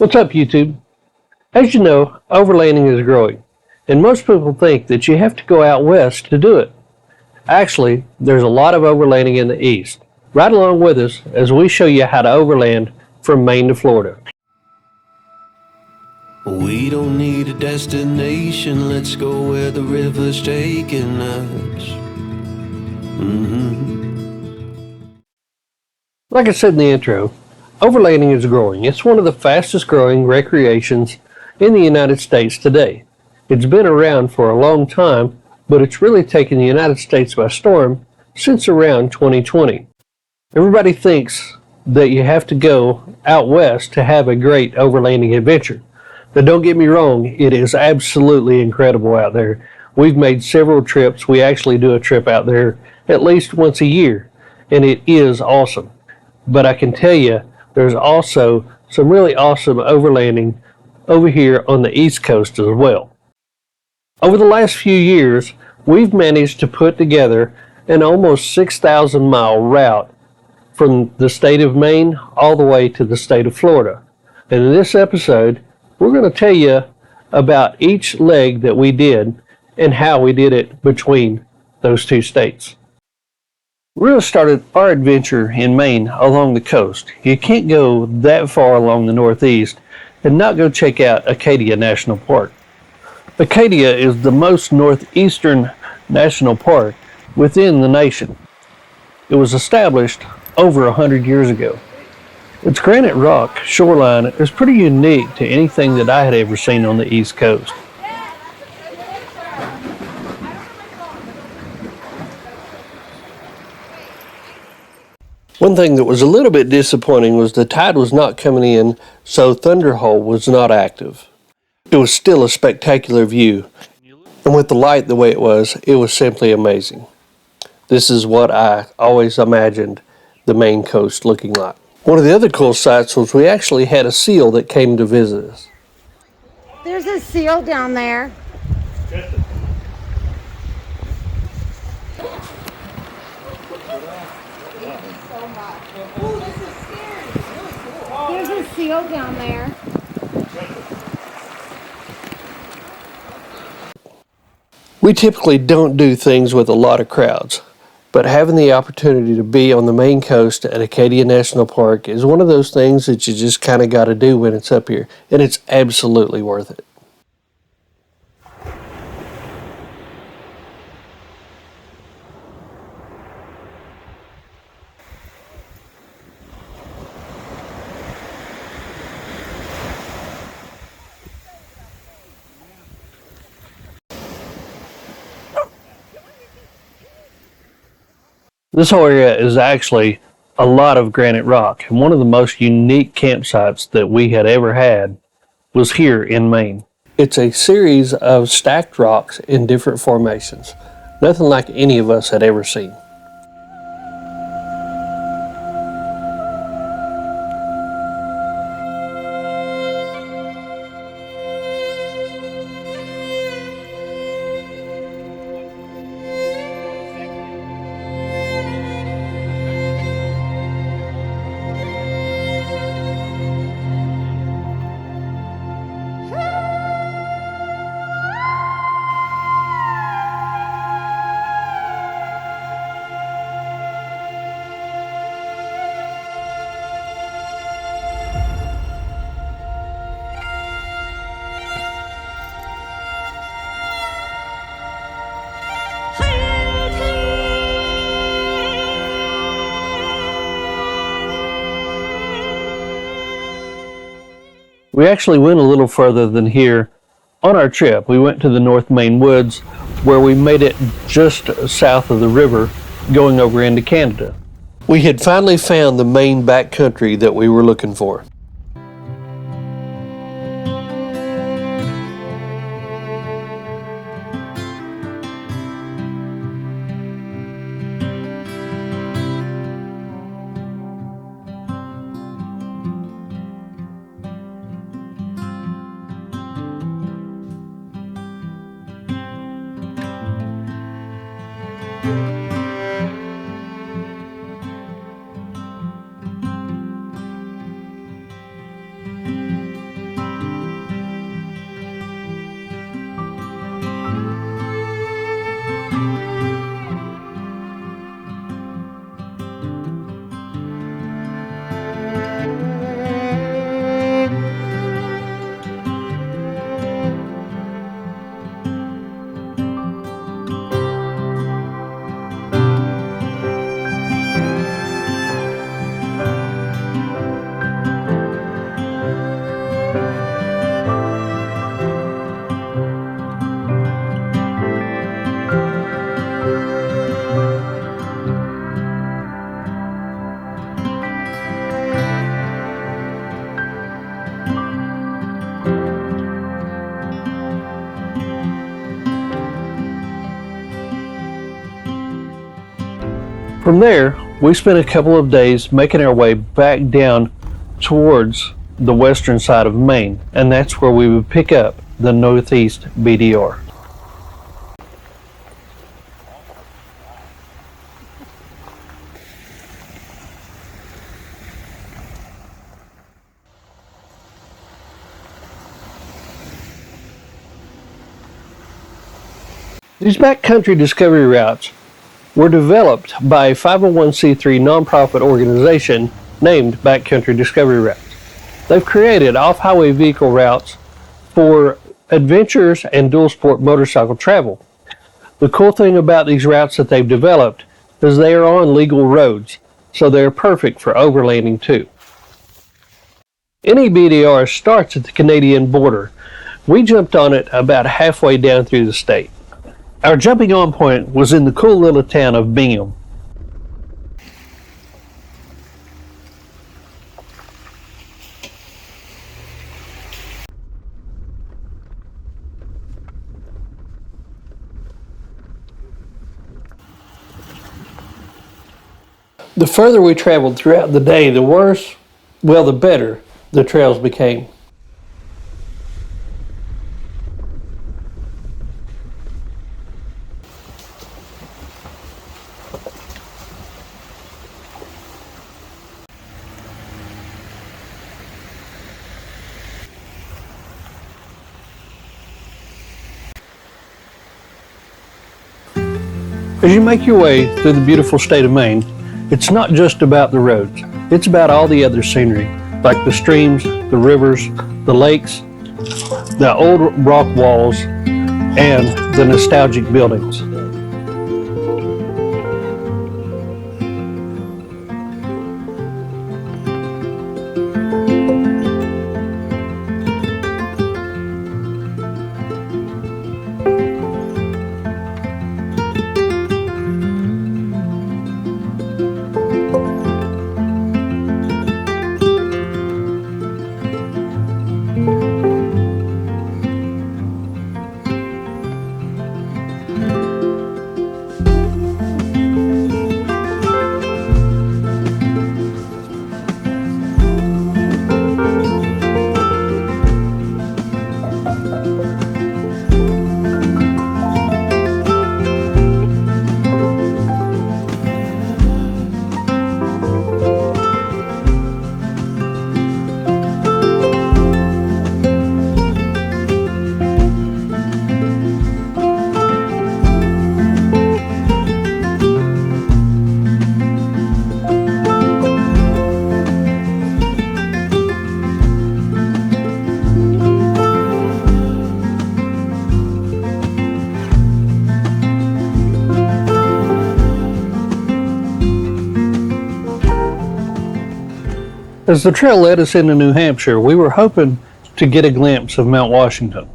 What's up, YouTube? As you know, overlanding is growing, and most people think that you have to go out west to do it. Actually, there's a lot of overlanding in the east. Ride along with us as we show you how to overland from Maine to Florida. We don't need a destination, let's go where the river's taking us. Like I said in the intro, overlanding is growing. It's one of the fastest growing recreations in the United States today. It's been around for a long time, but it's really taken the United States by storm since around 2020. Everybody thinks that you have to go out west to have a great overlanding adventure. But don't get me wrong, it is absolutely incredible out there. We've made several trips. We actually do a trip out there at least once a year, and it is awesome. But I can tell you, there's also some really awesome overlanding over here on the East Coast as well. Over the last few years, we've managed to put together an almost 6,000 mile route from the state of Maine all the way to the state of Florida. And in this episode, we're going to tell you about each leg that we did and how we did it between those two states. We really started our adventure in Maine along the coast. You can't go that far along the northeast and not go check out Acadia National Park. Acadia is the most northeastern national park within the nation. It was established over 100 years ago. Its granite rock shoreline is pretty unique to anything that I had ever seen on the East Coast. One thing that was a little bit disappointing was the tide was not coming in, so Thunderhole was not active. It was still a spectacular view, and with the light the way it was simply amazing. This is what I always imagined the Maine coast looking like. One of the other cool sights was we actually had a seal that came to visit us. There's a seal down there. There's a seal down there. We typically don't do things with a lot of crowds, but having the opportunity to be on the Maine coast at Acadia National Park is one of those things that you just kind of got to do when it's up here, and it's absolutely worth it. This whole area is actually a lot of granite rock, and one of the most unique campsites that we had ever had was here in Maine. It's a series of stacked rocks in different formations, nothing like any of us had ever seen. We actually went a little further than here on our trip. We went to the North Maine woods where we made it just south of the river going over into Canada. We had finally found the Maine backcountry that we were looking for. From there, we spent a couple of days making our way back down towards the western side of Maine, and that's where we would pick up the Northeast BDR. These backcountry discovery routes were developed by a 501c3 nonprofit organization named Backcountry Discovery Routes. They've created off-highway vehicle routes for adventures and dual sport motorcycle travel. The cool thing about these routes that they've developed is they are on legal roads, so they're perfect for overlanding too. NEBDR starts at the Canadian border. We jumped on it about halfway down through the state. Our jumping on point was in the cool little town of Bingham. The further we traveled throughout the day, the worse, well, the better the trails became. As you make your way through the beautiful state of Maine, it's not just about the roads. It's about all the other scenery, like the streams, the rivers, the lakes, the old rock walls, and the nostalgic buildings. As the trail led us into New Hampshire, we were hoping to get a glimpse of Mount Washington.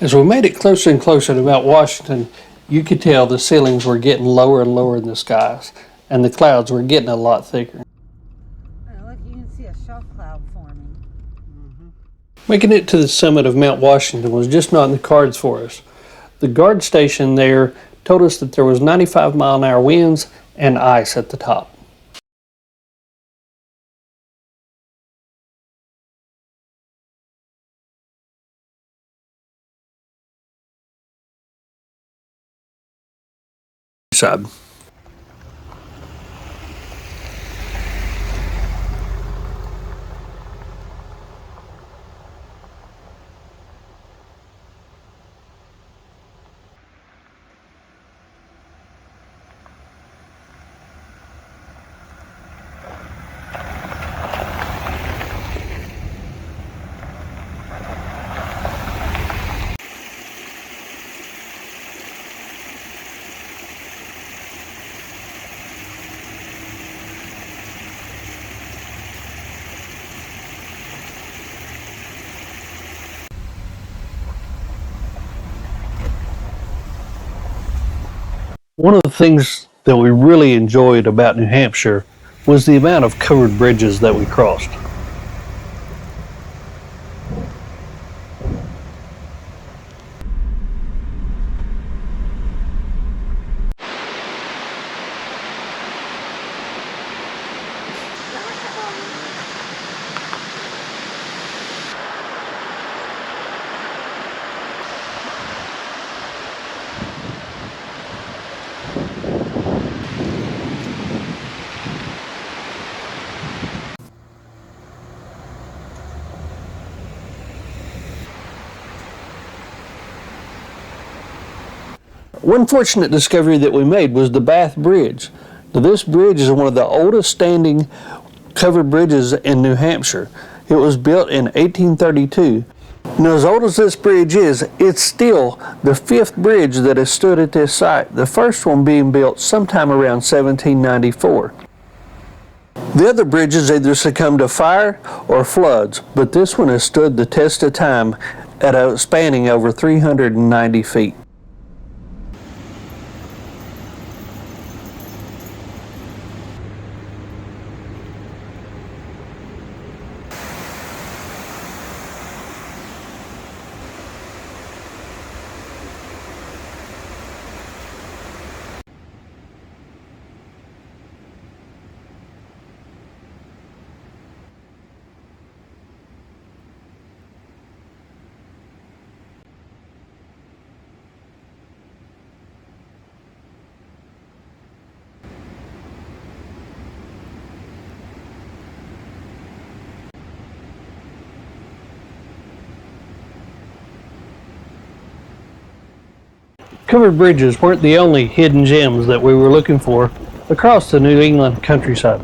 As we made it closer and closer to Mount Washington, you could tell the ceilings were getting lower and lower in the skies, and the clouds were getting a lot thicker. Look, you can see a shelf cloud forming. Making it to the summit of Mount Washington was just not in the cards for us. The guard station there told us that there was 95-mile-an-hour winds and ice at the top. Side. One of the things that we really enjoyed about New Hampshire was the amount of covered bridges that we crossed. One fortunate discovery that we made was the Bath Bridge. Now, this bridge is one of the oldest standing covered bridges in New Hampshire. It was built in 1832. Now, as old as this bridge is, it's still the 5th bridge that has stood at this site, the first one being built sometime around 1794. The other bridges either succumbed to fire or floods, but this one has stood the test of time at a spanning over 390 feet. Covered bridges weren't the only hidden gems that we were looking for across the New England countryside.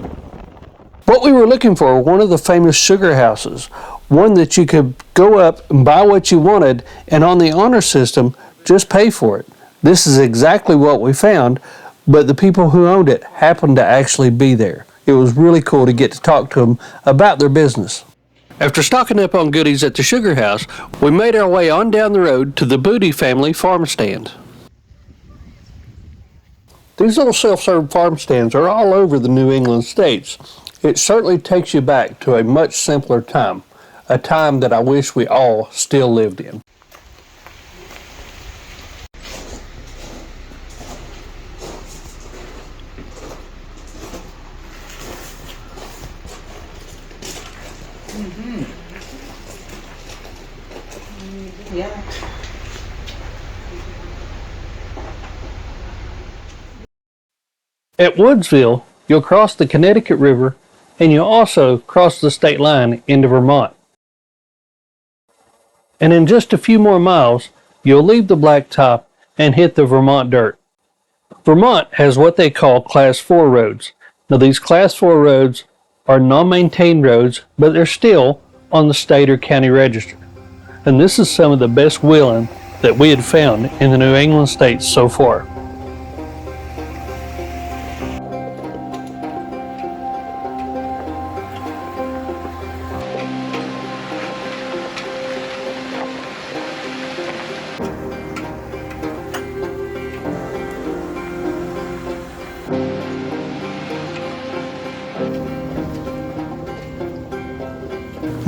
What we were looking for was one of the famous sugar houses, one that you could go up and buy what you wanted, and on the honor system, just pay for it. This is exactly what we found, but the people who owned it happened to actually be there. It was really cool to get to talk to them about their business. After stocking up on goodies at the sugar house, we made our way on down the road to the Booty family farm stand. These little self-serve farm stands are all over the New England states. It certainly takes you back to a much simpler time, a time that I wish we all still lived in. Yeah. At Woodsville, you'll cross the Connecticut River, and you'll also cross the state line into Vermont. And in just a few more miles, you'll leave the blacktop and hit the Vermont dirt. Vermont has what they call Class 4 roads. Now, these Class 4 roads are non-maintained roads, but they're still on the state or county register. And this is some of the best wheeling that we had found in the New England states so far.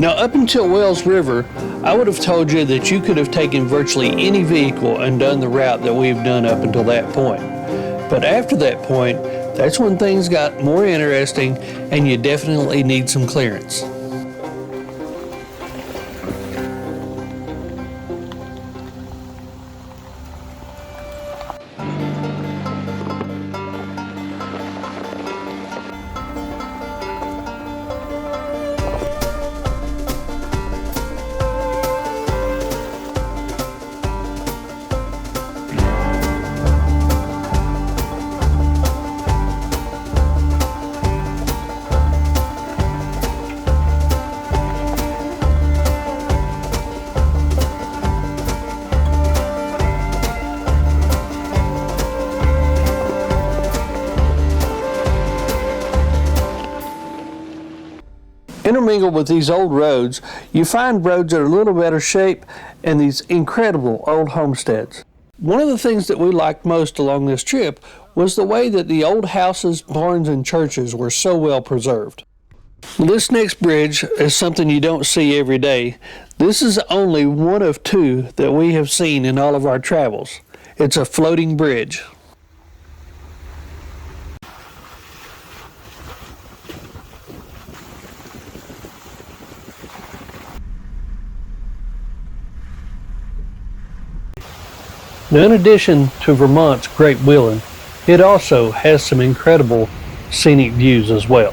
Now, up until Wells River, I would have told you that you could have taken virtually any vehicle and done the route that we've done up until that point. But after that point, that's when things got more interesting and you definitely need some clearance. Intermingled with these old roads, you find roads that are a little better shape and these incredible old homesteads. One of the things that we liked most along this trip was the way that the old houses, barns, and churches were so well preserved. This next bridge is something you don't see every day. This is only one of two that we have seen in all of our travels. It's a floating bridge. Now, in addition to Vermont's great wheeling, it also has some incredible scenic views as well.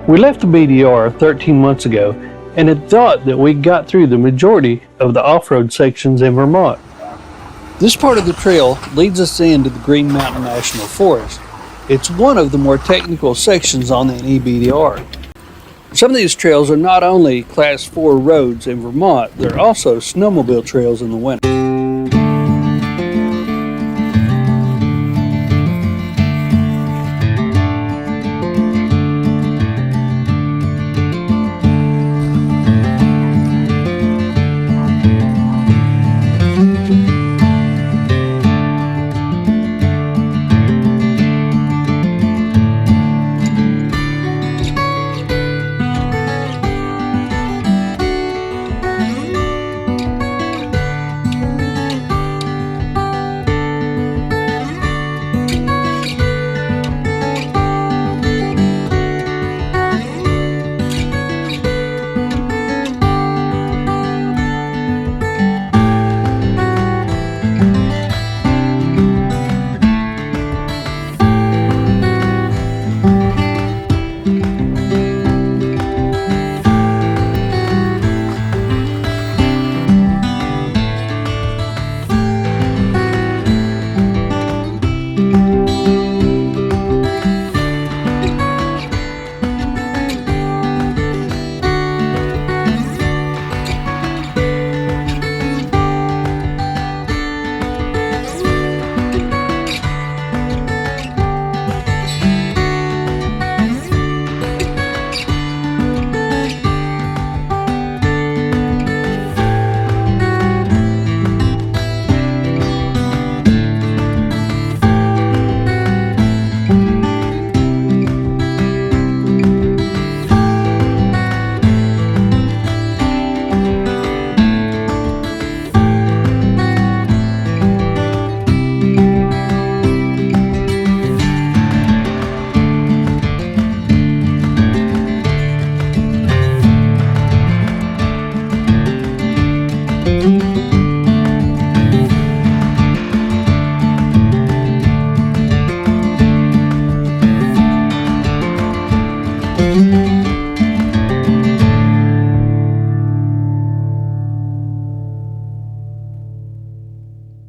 We left the BDR 13 months ago and had thought that we got through the majority of the off-road sections in Vermont. This part of the trail leads us into the Green Mountain National Forest. It's one of the more technical sections on the NEBDR. Some of these trails are not only Class 4 roads in Vermont, they're also snowmobile trails in the winter.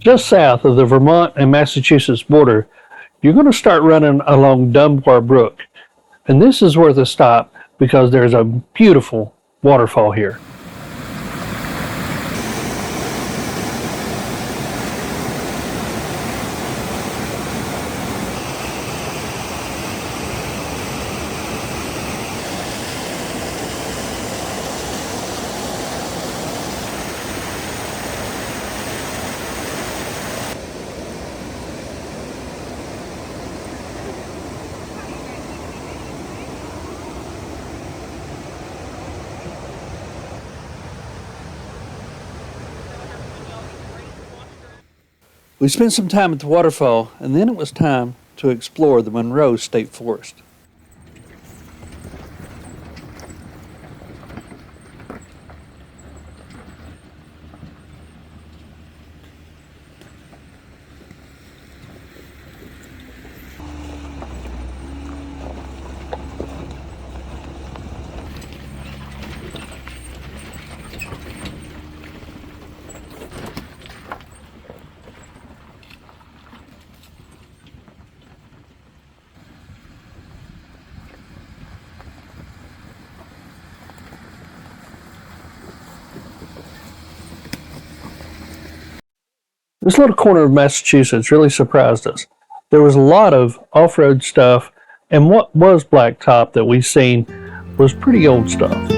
Just south of the Vermont and Massachusetts border, you're going to start running along Dunbar Brook. And this is worth a stop because there's a beautiful waterfall here. We spent some time at the waterfall, and then it was time to explore the Monroe State Forest. This little corner of Massachusetts really surprised us. There was a lot of off-road stuff, and what was blacktop that we've seen was pretty old stuff.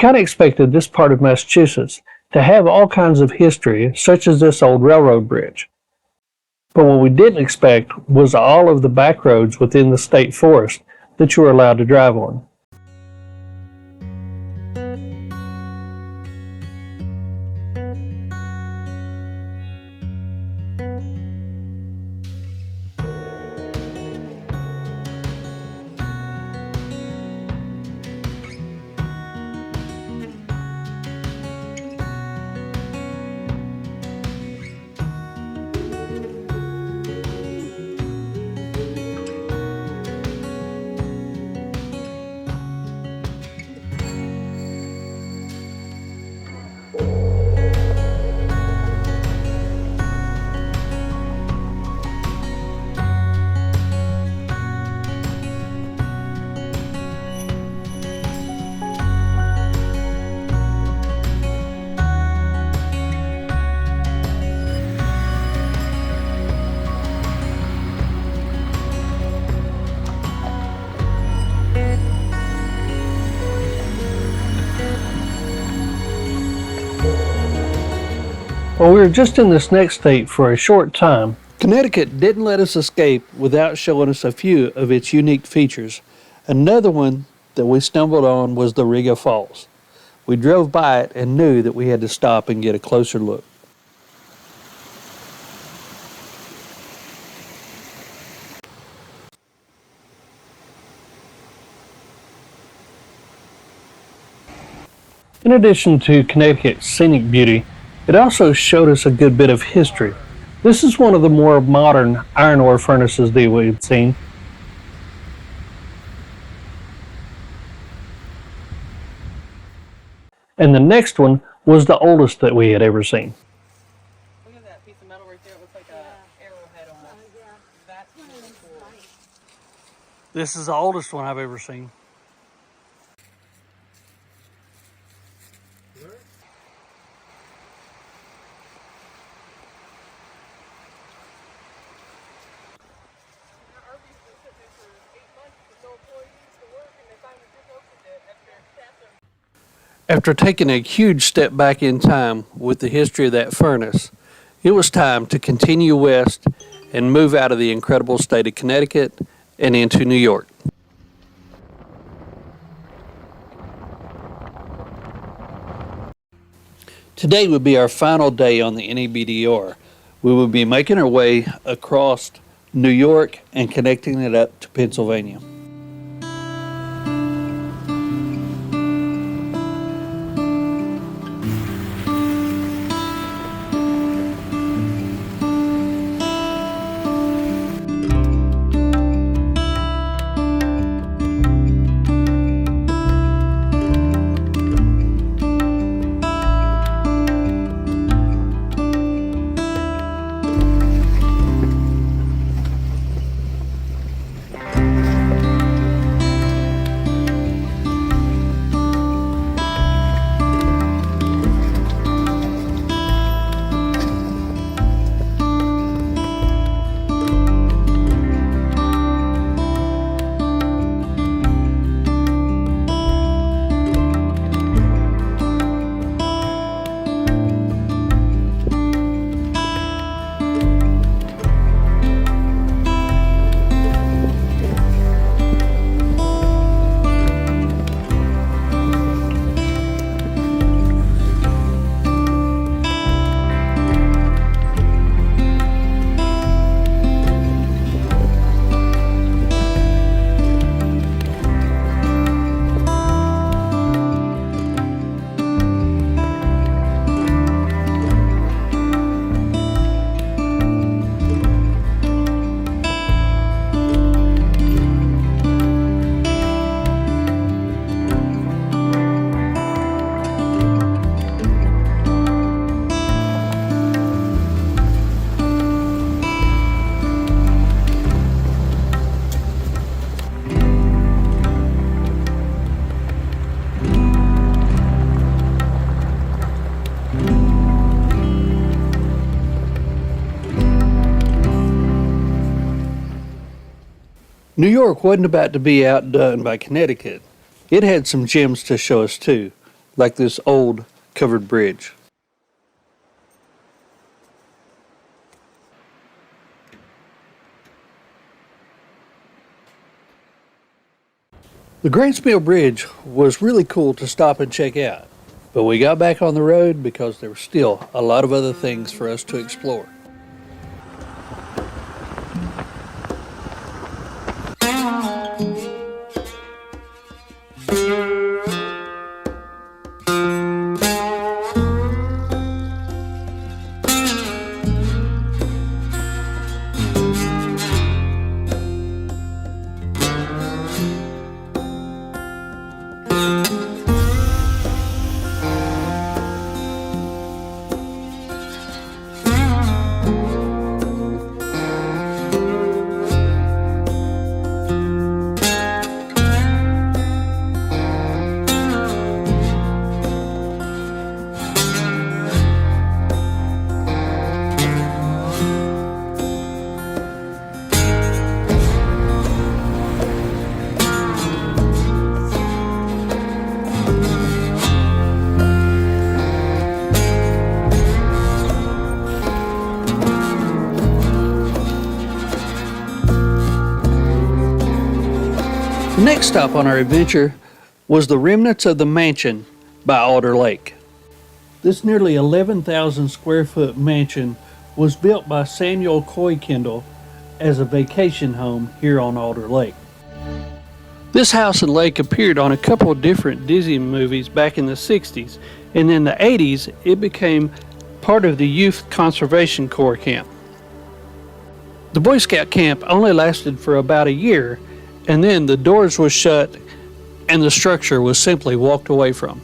kind of expected this part of Massachusetts to have all kinds of history, such as this old railroad bridge. But what we didn't expect was all of the back roads within the state forest that you were allowed to drive on. Well, we were just in this next state for a short time. Connecticut didn't let us escape without showing us a few of its unique features. Another one that we stumbled on was the Riga Falls. We drove by it and knew that we had to stop and get a closer look. In addition to Connecticut's scenic beauty, it also showed us a good bit of history. This is one of the more modern iron ore furnaces that we've seen. And the next one was the oldest that we had ever seen. Look at that piece of metal right there. It looks like an arrowhead almost. That's really cool. This is the oldest one I've ever seen. After taking a huge step back in time with the history of that furnace, it was time to continue west and move out of the incredible state of Connecticut and into New York. Today would be our final day on the NEBDR. We will be making our way across New York and connecting it up to Pennsylvania. New York wasn't about to be outdone by Connecticut. It had some gems to show us too. like this old covered bridge. The Grants Mill Bridge was really cool to stop and check out, but we got back on the road because there were still a lot of other things for us to explore. The next stop on our adventure was the remnants of the mansion by Alder Lake. This nearly 11,000 square foot mansion was built by Samuel Coy Kendall as a vacation home here on Alder Lake. This house and lake appeared on a couple of different Disney movies back in the 60s, and in the 80s it became part of the Youth Conservation Corps camp. The Boy Scout camp only lasted for about a year, and then the doors were shut and the structure was simply walked away from.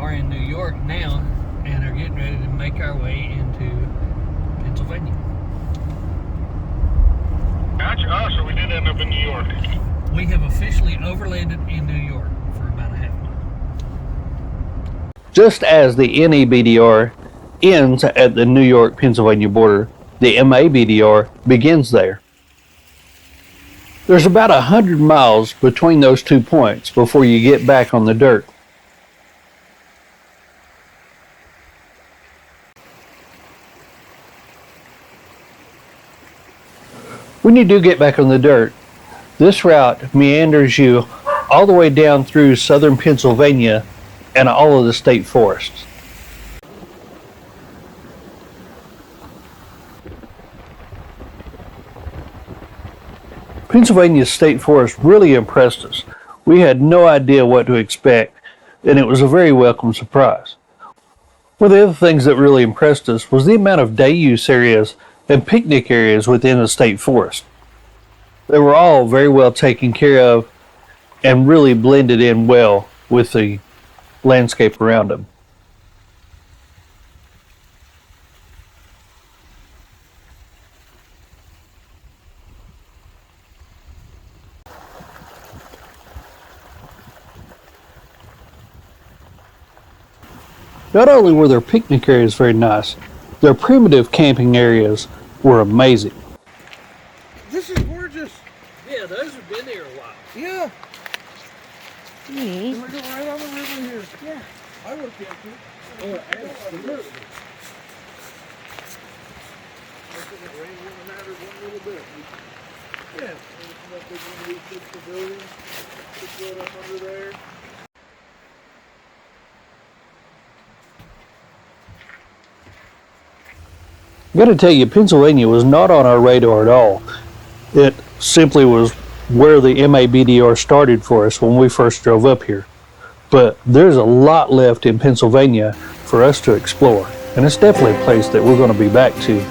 In New York now and are getting ready to make our way into Pennsylvania. Gotcha. Oh, so we did end up in New York. We have officially overlanded in New York for about a half mile. Just as the NEBDR ends at the New York-Pennsylvania border, the MABDR begins there. There's about 100 miles between those 2 points before you get back on the dirt. When you do get back on the dirt, this route meanders you all the way down through southern Pennsylvania and all of the state forests. Pennsylvania's state forest really impressed us. We had no idea what to expect, and it was a very welcome surprise. One of the other things that really impressed us was the amount of day use areas and picnic areas within the state forest. They were all very well taken care of and really blended in well with the landscape around them. Not only were their picnic areas very nice, their primitive camping areas were amazing. This is gorgeous. Yeah, those have been there a while. Yeah. Me? And we're going right on the river here. Yeah. I would have camped here. Oh, absolutely. I think it rain wouldn't matter one little bit. Yeah. There's nothing when we fix the building. Just right up under there. I gotta tell you, Pennsylvania was not on our radar at all. It simply was where the MABDR started for us when we first drove up here. But there's a lot left in Pennsylvania for us to explore, and it's definitely a place that we're going to be back to.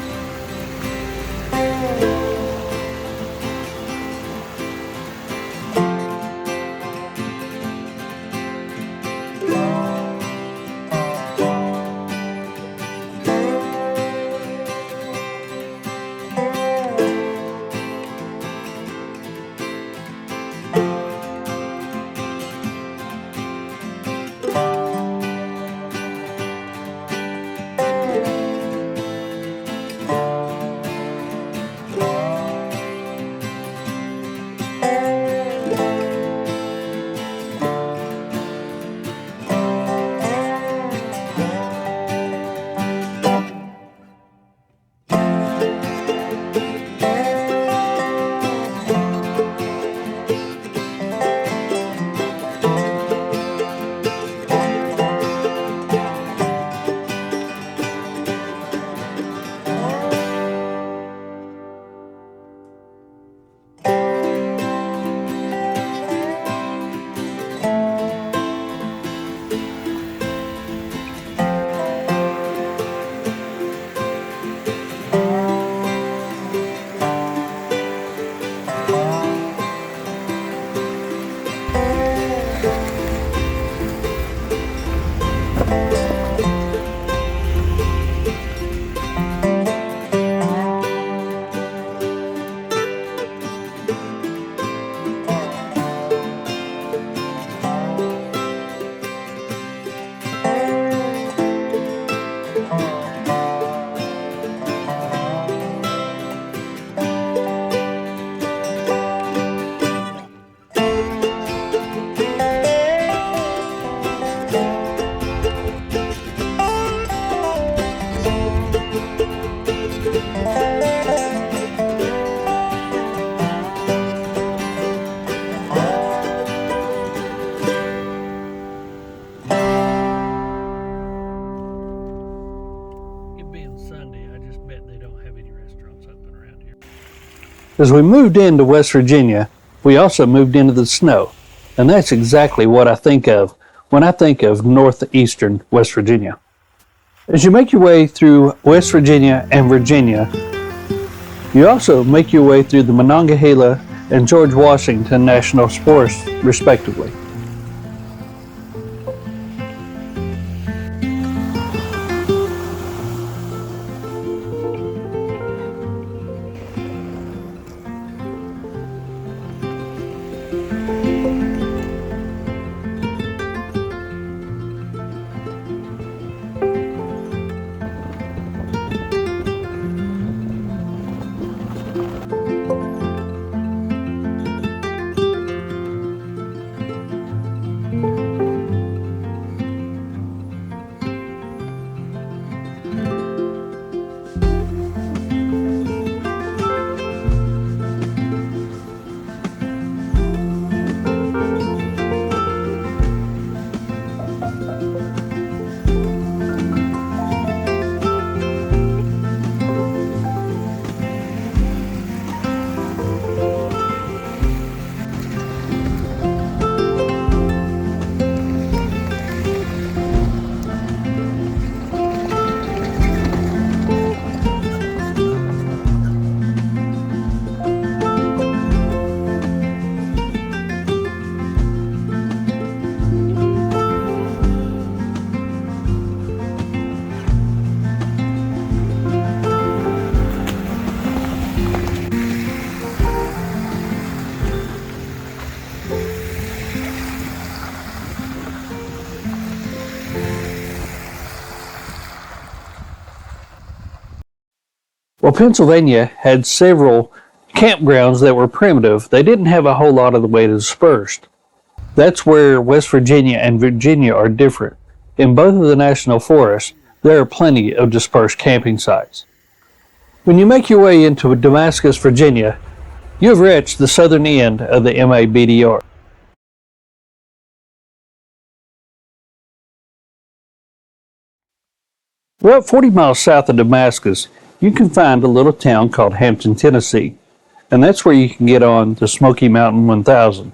As we moved into West Virginia, we also moved into the snow, and that's exactly what I think of when I think of northeastern West Virginia. As you make your way through West Virginia and Virginia, you also make your way through the Monongahela and George Washington National Forests, respectively. Well, Pennsylvania had several campgrounds that were primitive. They didn't have a whole lot of the way dispersed. That's where West Virginia and Virginia are different. In both of the national forests, there are plenty of dispersed camping sites. When you make your way into Damascus, Virginia, you have reached the southern end of the MABDR. Well, 40 miles south of Damascus, you can find a little town called Hampton, Tennessee, and that's where you can get on the Smoky Mountain 1000.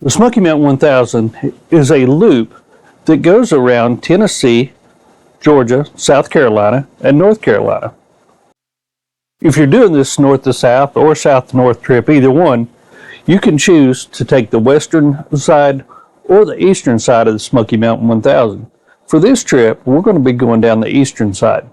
The Smoky Mountain 1000 is a loop that goes around Tennessee, Georgia, South Carolina, and North Carolina. If you're doing this north to south or south to north trip, either one, you can choose to take the western side or the eastern side of the Smoky Mountain 1000. For this trip, we're going to be going down the eastern side.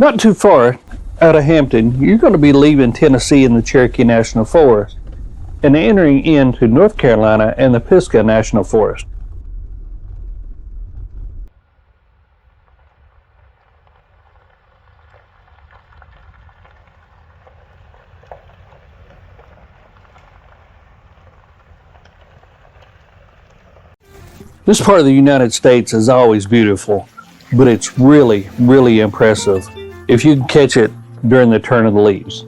Not too far out of Hampton, you're going to be leaving Tennessee in the Cherokee National Forest and entering into North Carolina and the Pisgah National Forest. This part of the United States is always beautiful, but it's really, really impressive if you can catch it during the turn of the leaves.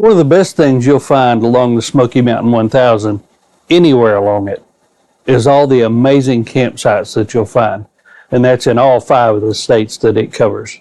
One of the best things you'll find along the Smoky Mountain 1000, anywhere along it, is all the amazing campsites that you'll find. And that's in all 5 of the states that it covers.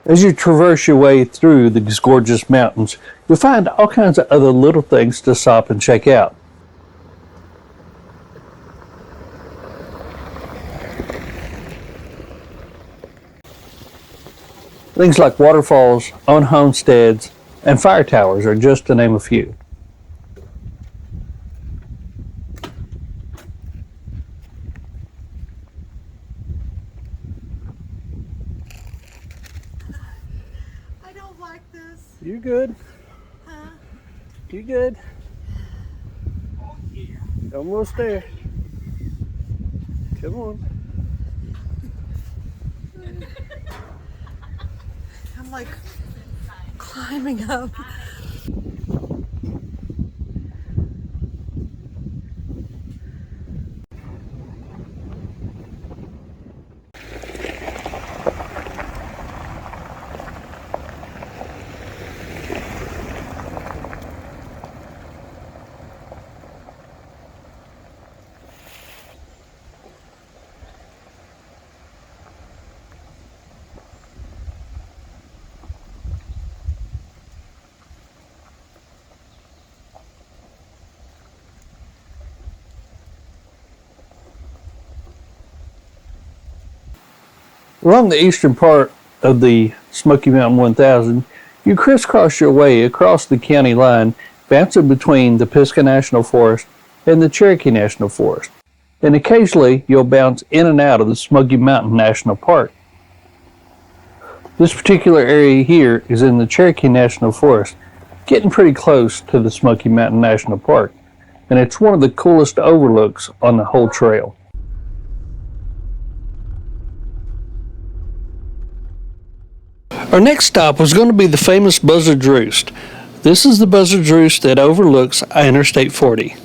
As you traverse your way through these gorgeous mountains, you'll find all kinds of other little things to stop and check out. Things like waterfalls, own homesteads, and fire towers are just to name a few. I don't like this. You good? Huh? You good? Almost there. Come on. I'm like climbing up. Along the eastern part of the Smoky Mountain 1000, you crisscross your way across the county line, bouncing between the Pisgah National Forest and the Cherokee National Forest. And occasionally you'll bounce in and out of the Smoky Mountain National Park. This particular area here is in the Cherokee National Forest, getting pretty close to the Smoky Mountain National Park, and it's one of the coolest overlooks on the whole trail. Our next stop was going to be the famous Buzzard's Roost. This is the Buzzard's Roost that overlooks Interstate 40.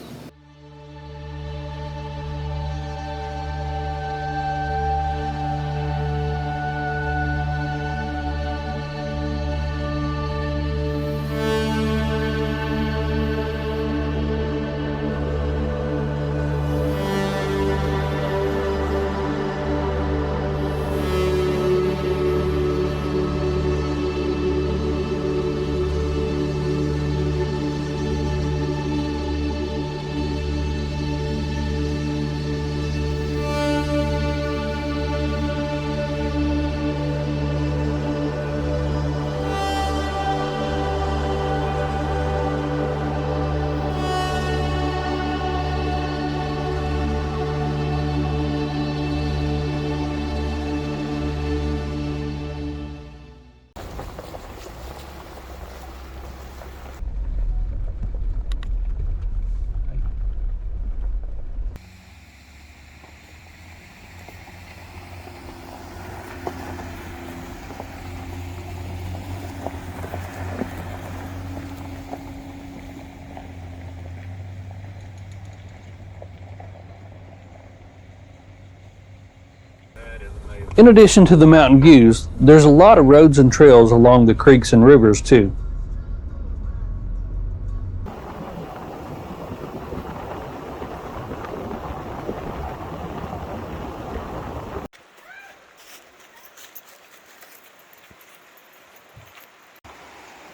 In addition to the mountain views, there's a lot of roads and trails along the creeks and rivers too.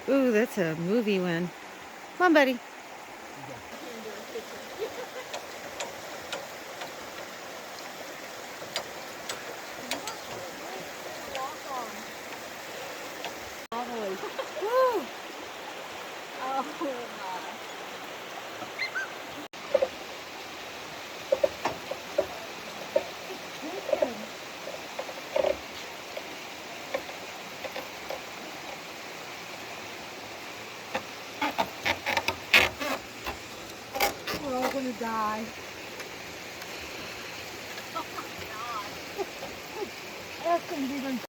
Ooh, that's a movie one. Come on, buddy. We're all gonna die. That's gonna be the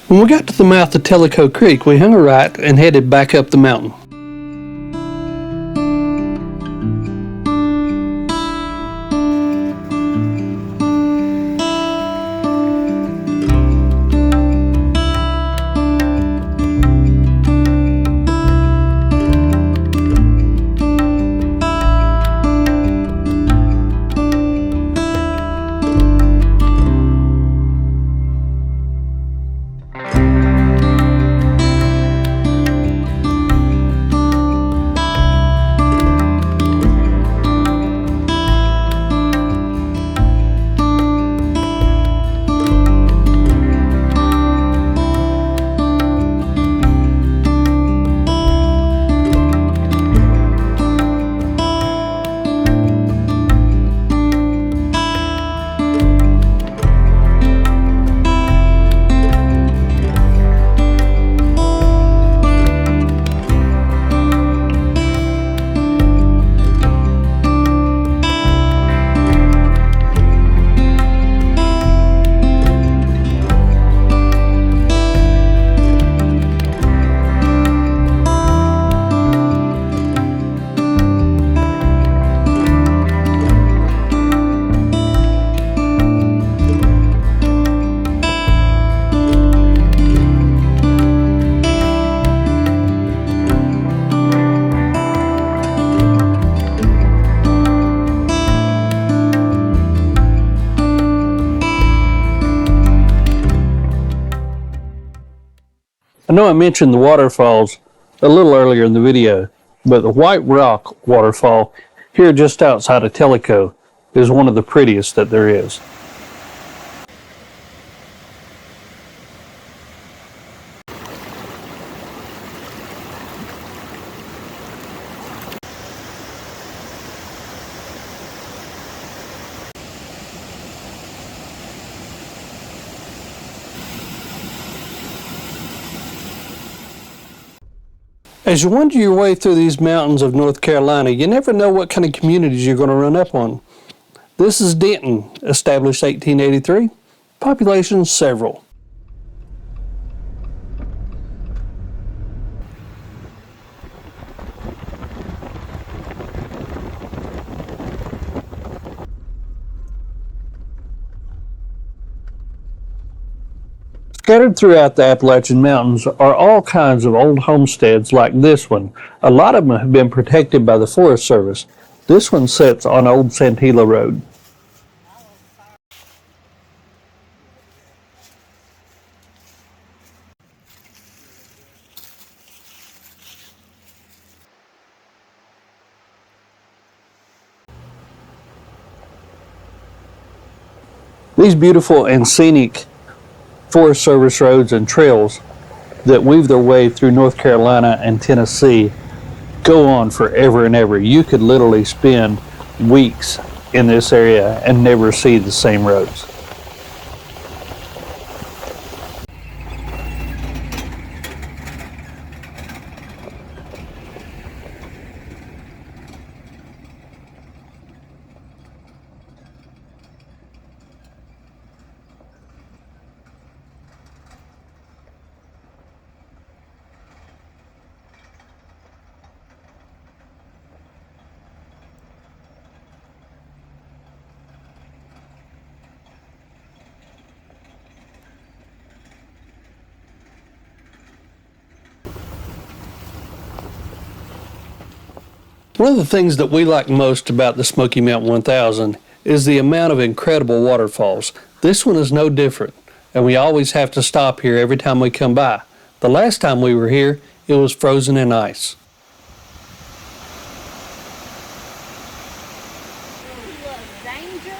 When we got to the mouth of Tellico Creek, we hung a right and headed back up the mountain. I know I mentioned the waterfalls a little earlier in the video, but the White Rock waterfall here just outside of Tellico is one of the prettiest that there is. As you wander your way through these mountains of North Carolina, you never know what kind of communities you're going to run up on. This is Denton, established 1883, population several. Scattered throughout the Appalachian Mountains are all kinds of old homesteads like this one. A lot of them have been protected by the Forest Service. This one sits on Old Santila Road. These beautiful and scenic Forest Service roads and trails that weave their way through North Carolina and Tennessee go on forever and ever. You could literally spend weeks in this area and never see the same roads. One of the things that we like most about the Smoky Mountain 1000 is the amount of incredible waterfalls. This one is no different, and we always have to stop here every time we come by. The last time we were here, it was frozen in ice. Danger.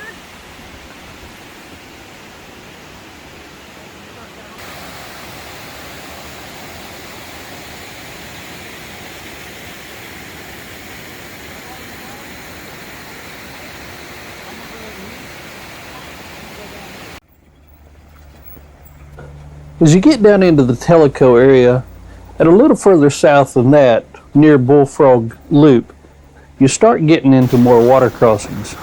As you get down into the Tellico area, and a little further south than that, near Bullfrog Loop, you start getting into more water crossings.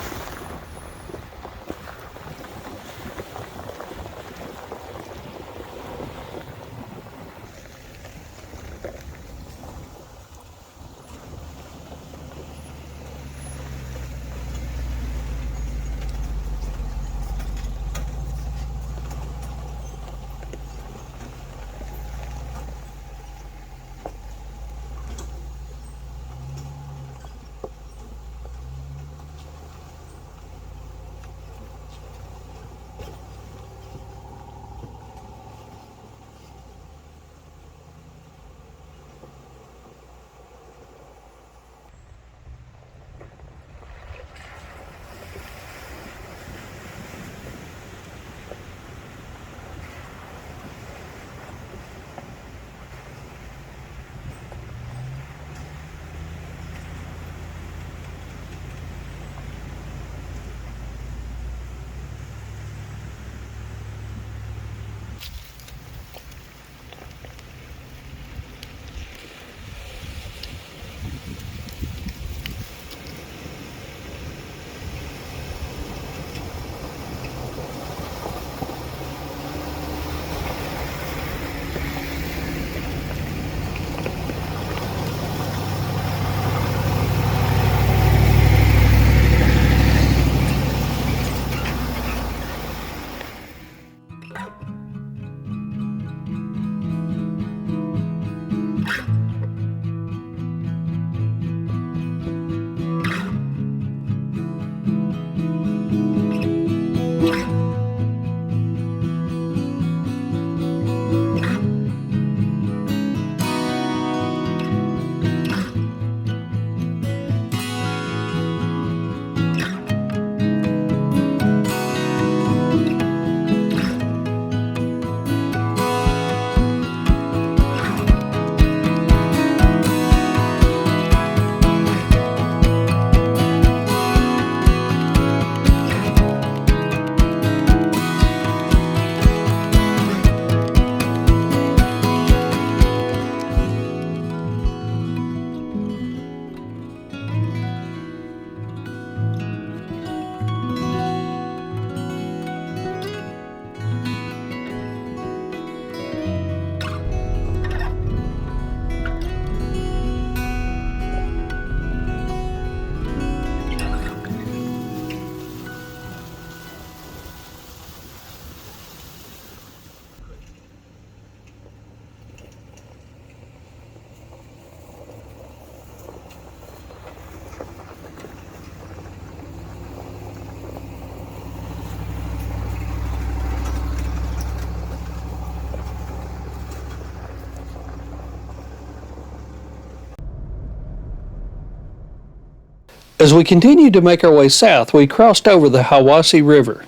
As we continued to make our way south, we crossed over the Hiwassee River.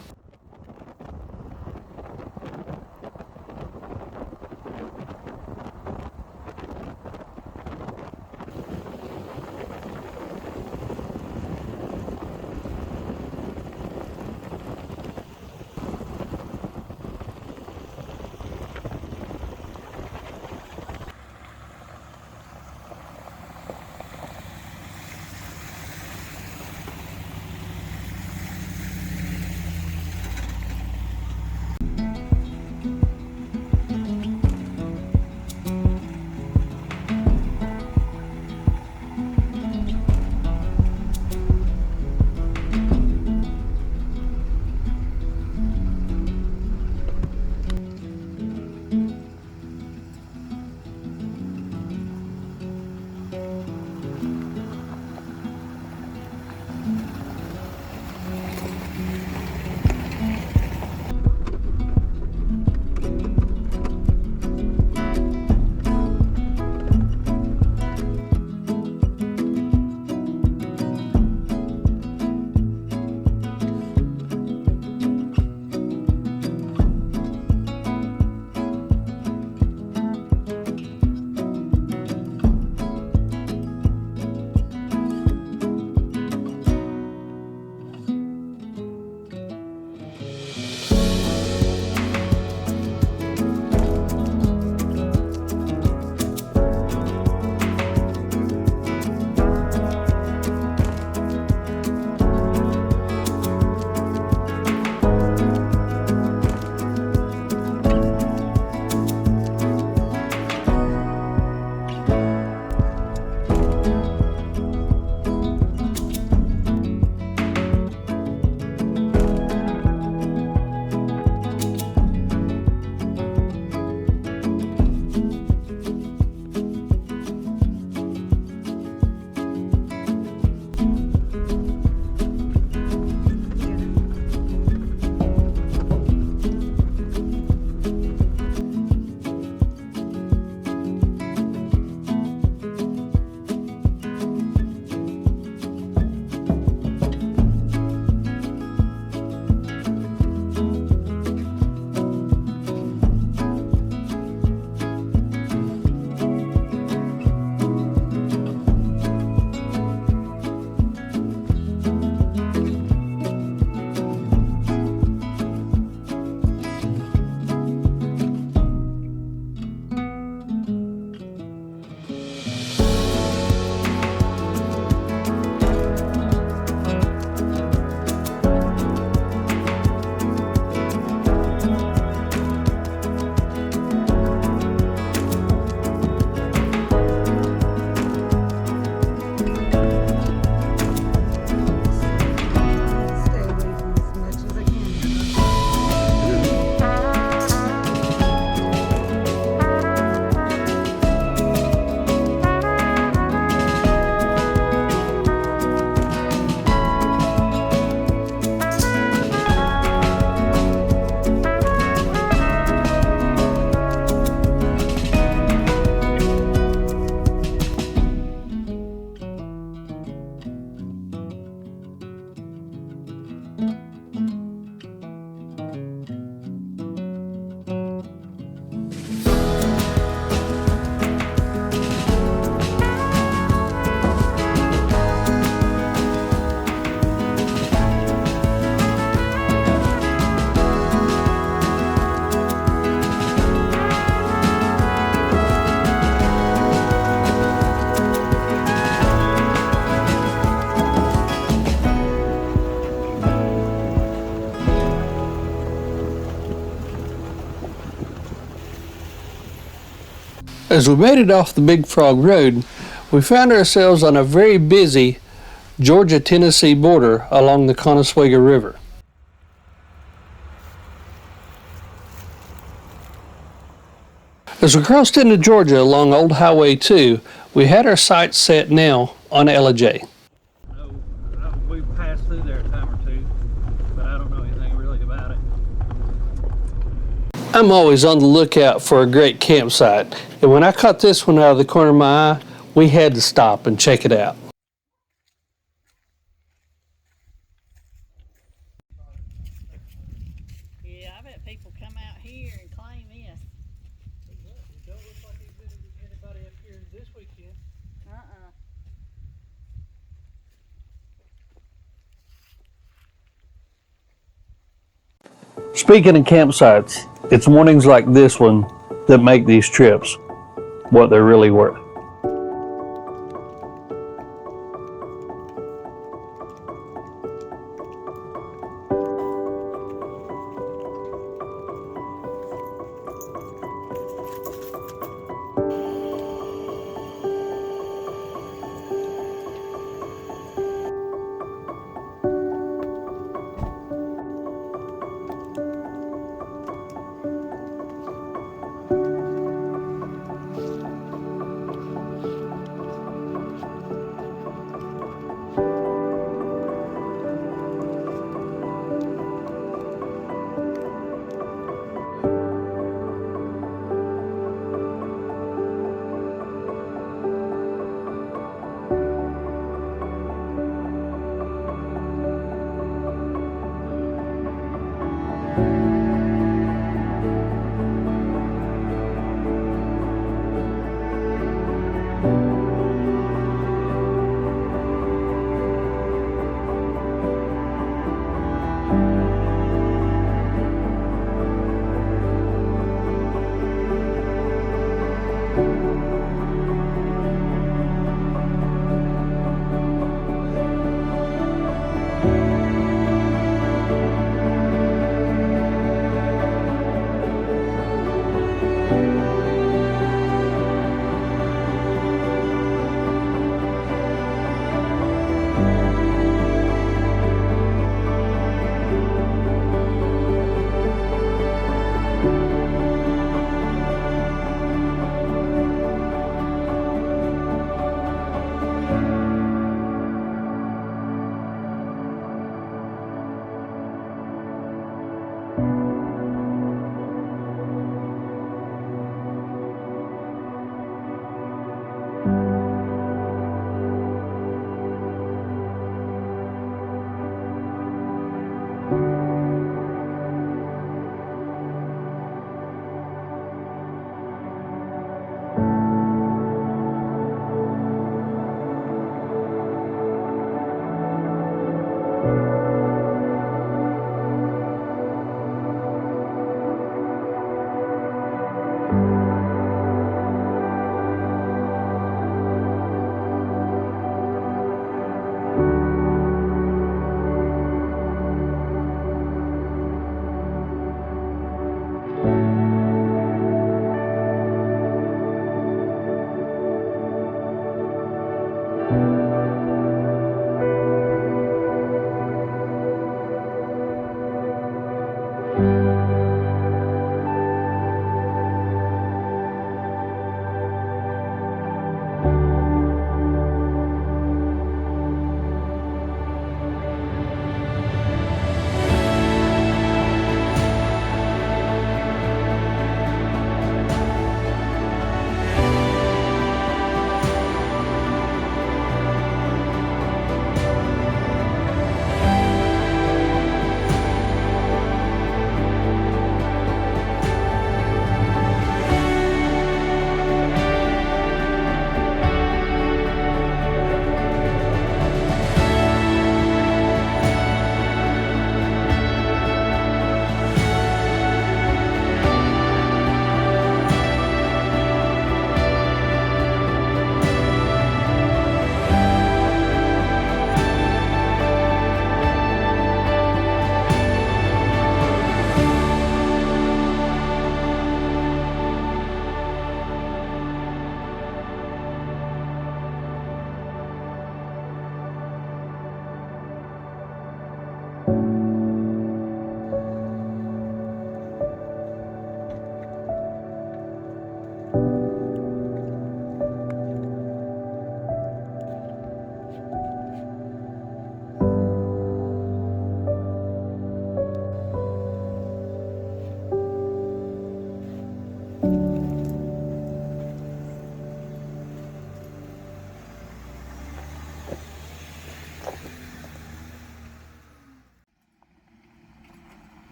As we made it off the Big Frog Road, we found ourselves on a very busy Georgia-Tennessee border along the Conestoga River. As we crossed into Georgia along Old Highway 2, we had our sights set now on LJ. We've passed through there a time or two, but I don't know anything really about it. I'm always on the lookout for a great campsite, and when I caught this one out of the corner of my eye, we had to stop and check it out. Yeah, I bet people come out here and claim this. It don't look like there's anybody up here this weekend. Speaking of campsites, it's mornings like this one that make these trips what they're really worth.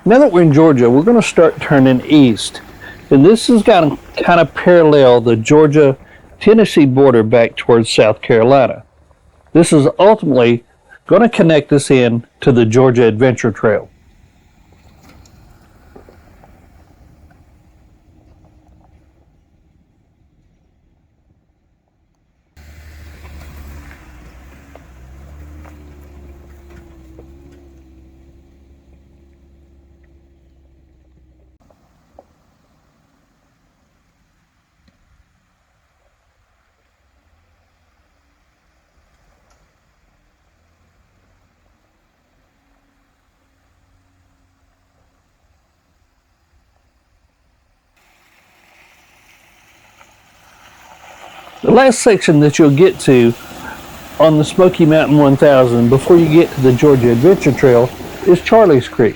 Now that we're in Georgia, we're going to start turning east. And this is going to kind of parallel the Georgia-Tennessee border back towards South Carolina. This is ultimately going to connect us in to the Georgia Adventure Trail. The last section that you'll get to on the Smoky Mountain 1000 before you get to the Georgia Adventure Trail is Charlie's Creek.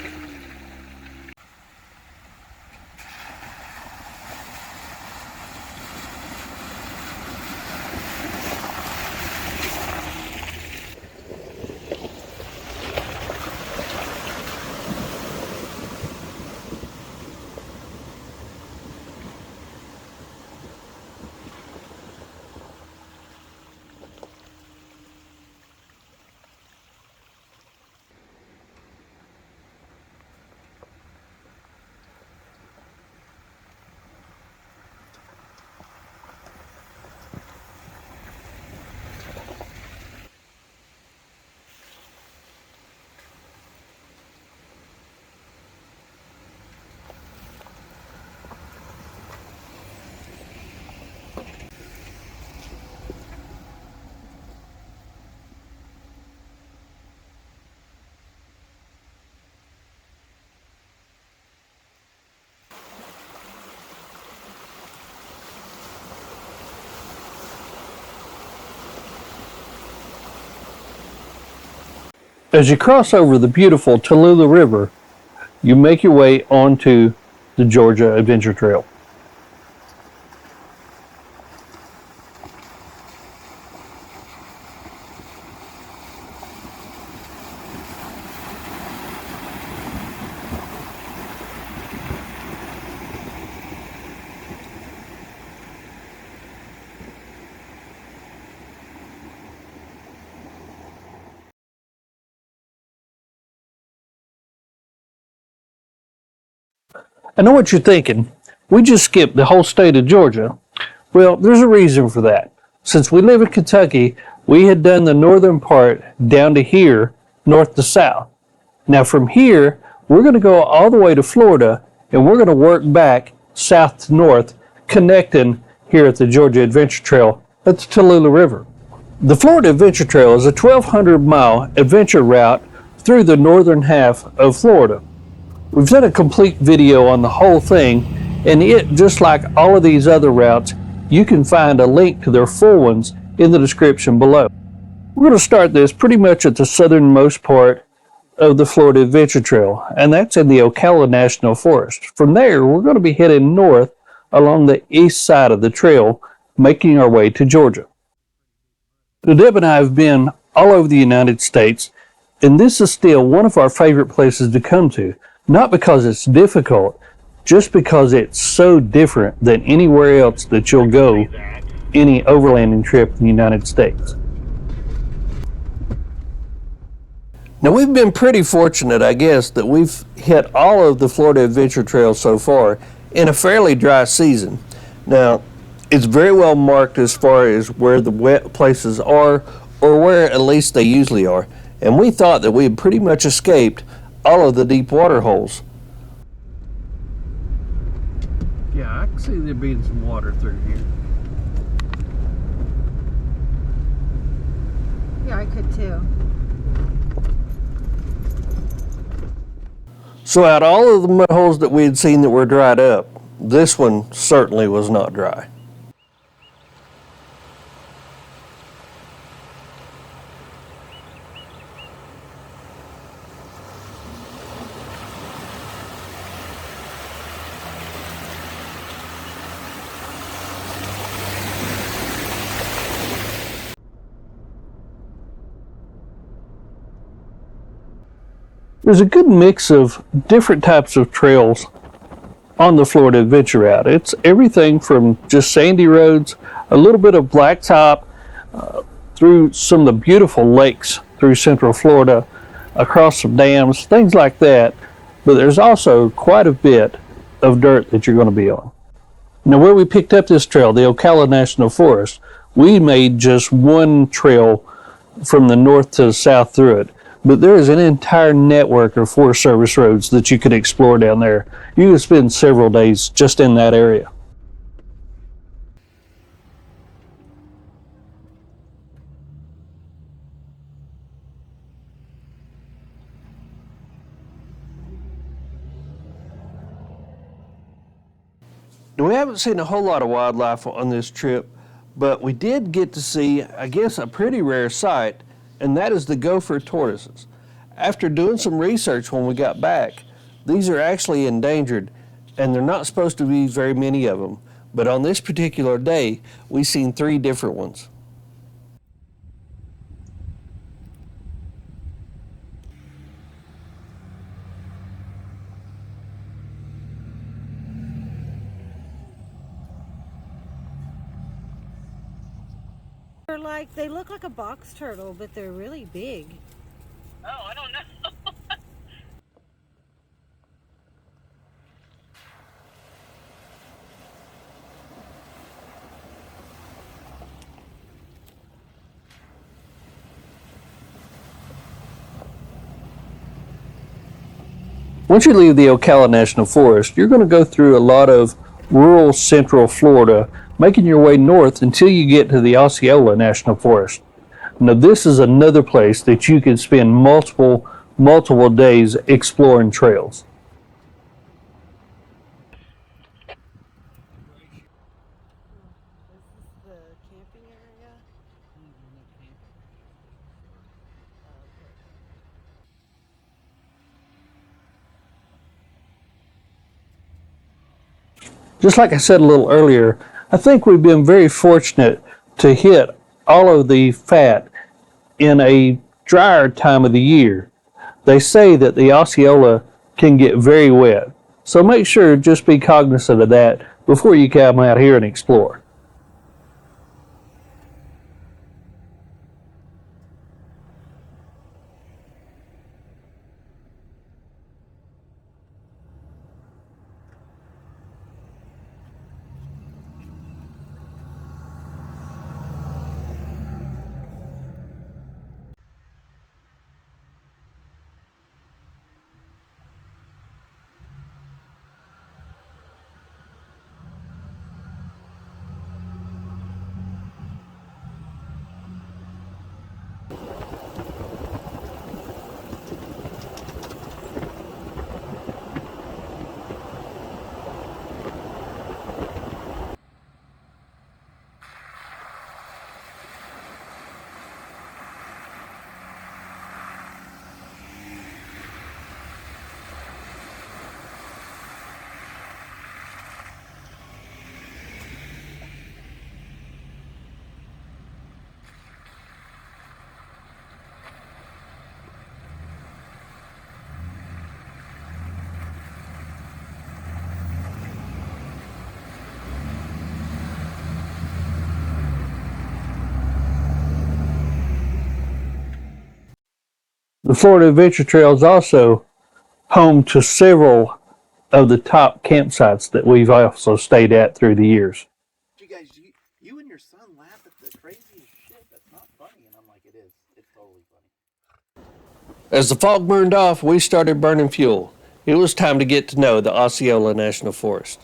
As you cross over the beautiful Tallulah River, you make your way onto the Georgia Adventure Trail. I know what you're thinking. We just skipped the whole state of Georgia. Well, there's a reason for that. Since we live in Kentucky, we had done the northern part down to here, north to south. Now from here, we're going to go all the way to Florida, and we're going to work back south to north, connecting here at the Georgia Adventure Trail at the Tallulah River. The Florida Adventure Trail is a 1,200-mile adventure route through the northern half of Florida. We've done a complete video on the whole thing, and it, just like all of these other routes, you can find a link to their full ones in the description below. We're going to start this pretty much at the southernmost part of the Florida Adventure Trail, and that's in the Ocala National Forest. From there, we're going to be heading north along the east side of the trail, making our way to Georgia. Deb and I have been all over the United States, and this is still one of our favorite places to come to. Not because it's difficult, just because it's so different than anywhere else that you'll go any overlanding trip in the United States. Now we've been pretty fortunate, I guess, that we've hit all of the Florida Adventure Trail so far in a fairly dry season. Now, it's very well marked as far as where the wet places are, or where at least they usually are. And we thought that we had pretty much escaped all of the deep water holes. Yeah, I can see there being some water through here. Yeah, I could too. So out of all of the mud holes that we had seen that were dried up, this one certainly was not dry. There's a good mix of different types of trails on the Florida Adventure Route. It's everything from just sandy roads, a little bit of blacktop, through some of the beautiful lakes through central Florida, across some dams, things like that. But there's also quite a bit of dirt that you're going to be on. Now, where we picked up this trail, the Ocala National Forest, we made just one trail from the north to the south through it. But there is an entire network of Forest Service roads that you could explore down there. You could spend several days just in that area. Now, we haven't seen a whole lot of wildlife on this trip, but we did get to see, I guess, a pretty rare sight, and that is the gopher tortoises. After doing some research when we got back, these are actually endangered, and they're not supposed to be very many of them. But on this particular day, we seen 3 different ones. They're like, they look like a box turtle, but they're really big. Oh, I don't know. Once you leave the Ocala National Forest, you're going to go through a lot of rural central Florida, making your way north until you get to the Osceola National Forest. Now, this is another place that you can spend multiple days exploring trails. This is the camping area. Just like I said a little earlier, I think we've been very fortunate to hit all of the fat in a drier time of the year. They say that the Osceola can get very wet, so make sure just be cognizant of that before you come out here and explore. The Florida Adventure Trail is also home to several of the top campsites that we've also stayed at through the years. You guys, you and your son laugh at the craziest shit. That's not funny. And I'm like, it is. It's totally funny. As the fog burned off, we started burning fuel. It was time to get to know the Osceola National Forest.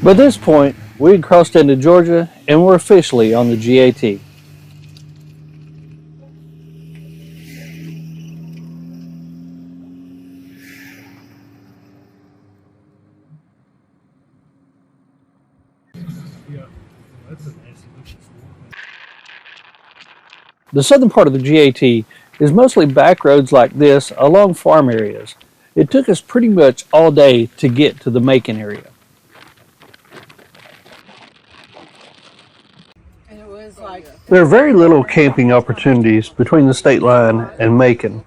By this point, we had crossed into Georgia and were officially on the GAT. The southern part of the GAT is mostly back roads like this along farm areas. It took us pretty much all day to get to the Macon area. And it was like, There are very little camping opportunities between the state line and Macon.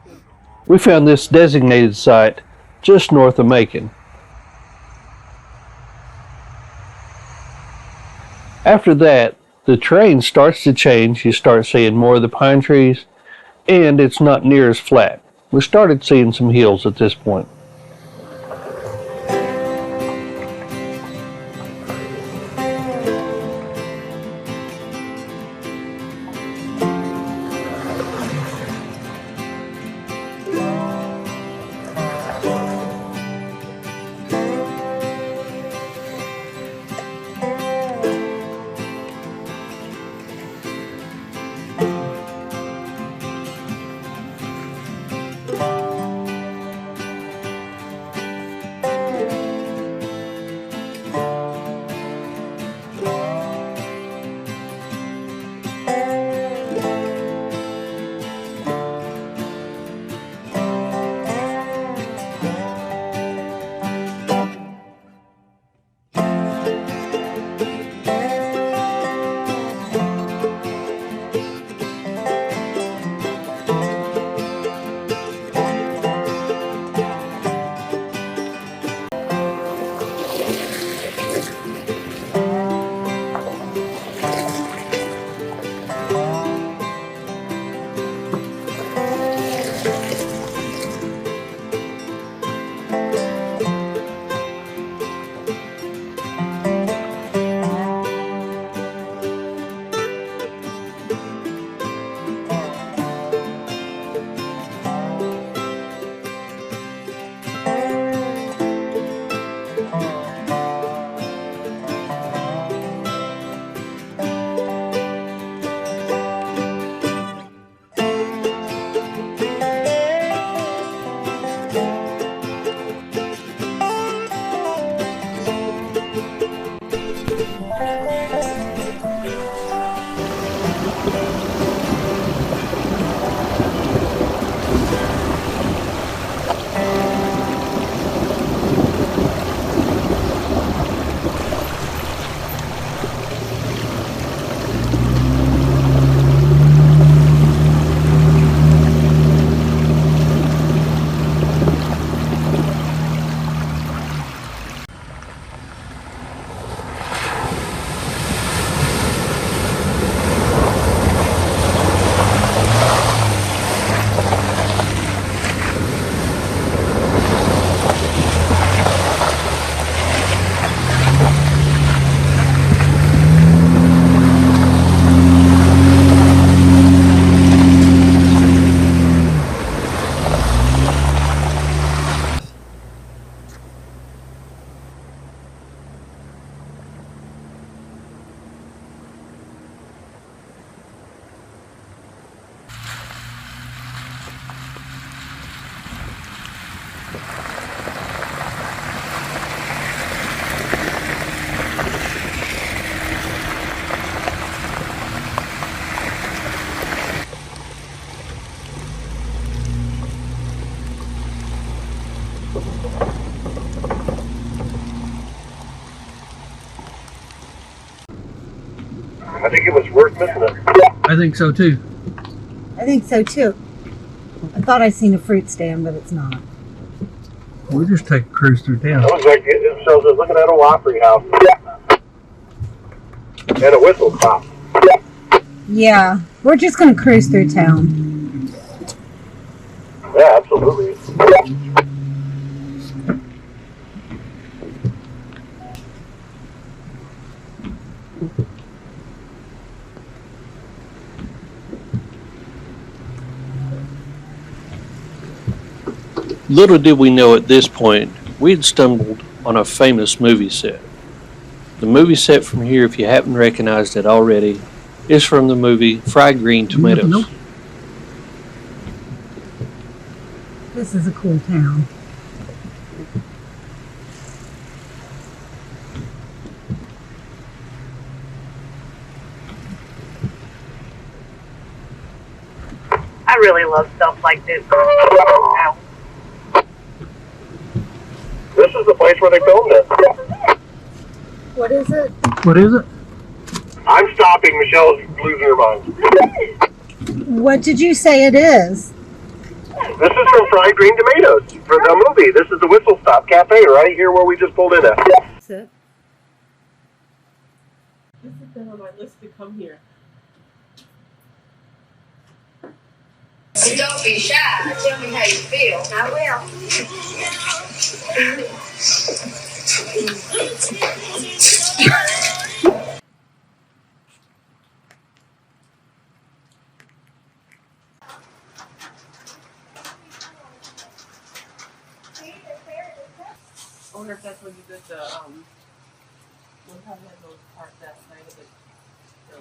We found this designated site just north of Macon. After that, the terrain starts to change. You start seeing more of the pine trees, and it's not near as flat. We started seeing some hills at this point. I think it was worth missing it. I think so too. I think so too. I thought I seen a fruit stand, but it's not. We'll just take a cruise through town. It was like, it shows us looking at a Waffle House. And a whistle stop. Yeah, we're just gonna cruise through town. Yeah, absolutely. Little did we know at this point, we had stumbled on a famous movie set. The movie set from here, if you haven't recognized it already, is from the movie Fried Green Tomatoes. This is a cool town. I really love stuff like this. This is the place where they filmed it. What is it? What is it? I'm stopping. Michelle's losing her mind. What did you say it is? This is from Fried Green Tomatoes for the movie. This is the Whistle Stop Cafe right here where we just pulled in at. That's it. This has been on my list to come here. Don't be shy. Tell me how you feel. I will. I wonder if that's when you did the, one time we had those parked that side of it. So,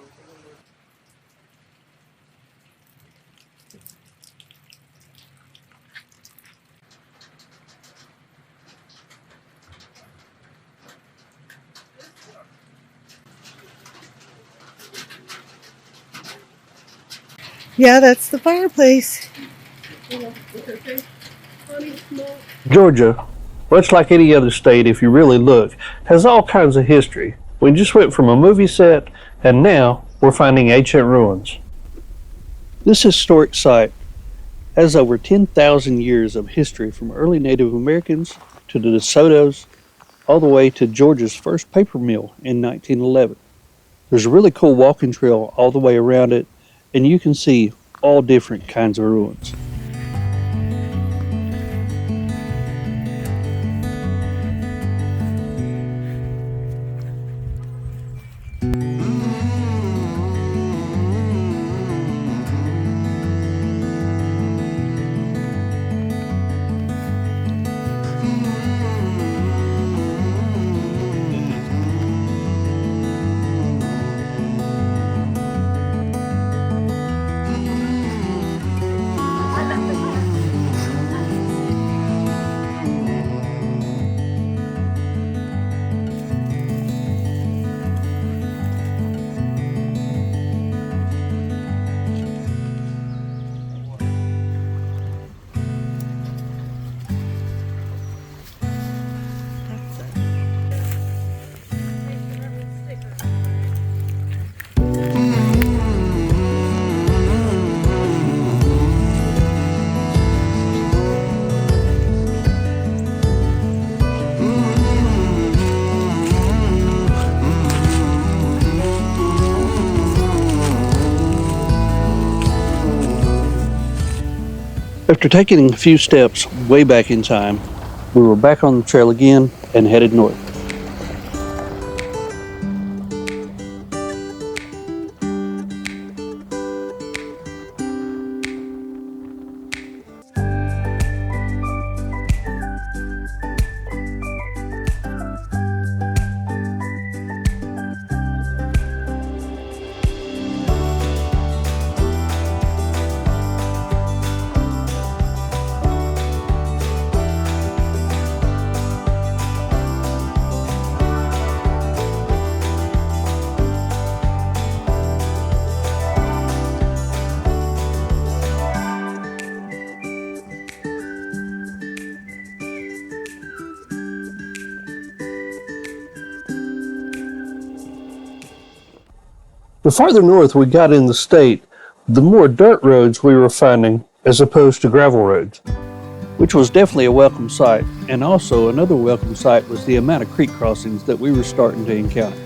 Yeah, that's the fireplace. Georgia, much like any other state, if you really look, has all kinds of history. We just went from a movie set, and now we're finding ancient ruins. This historic site has over 10,000 years of history, from early Native Americans to the DeSotos, all the way to Georgia's first paper mill in 1911. There's a really cool walking trail all the way around it, and you can see all different kinds of ruins. After taking a few steps way back in time, we were back on the trail again and headed north. The farther north we got in the state, the more dirt roads we were finding as opposed to gravel roads, which was definitely a welcome sight. And also another welcome sight was the amount of creek crossings that we were starting to encounter.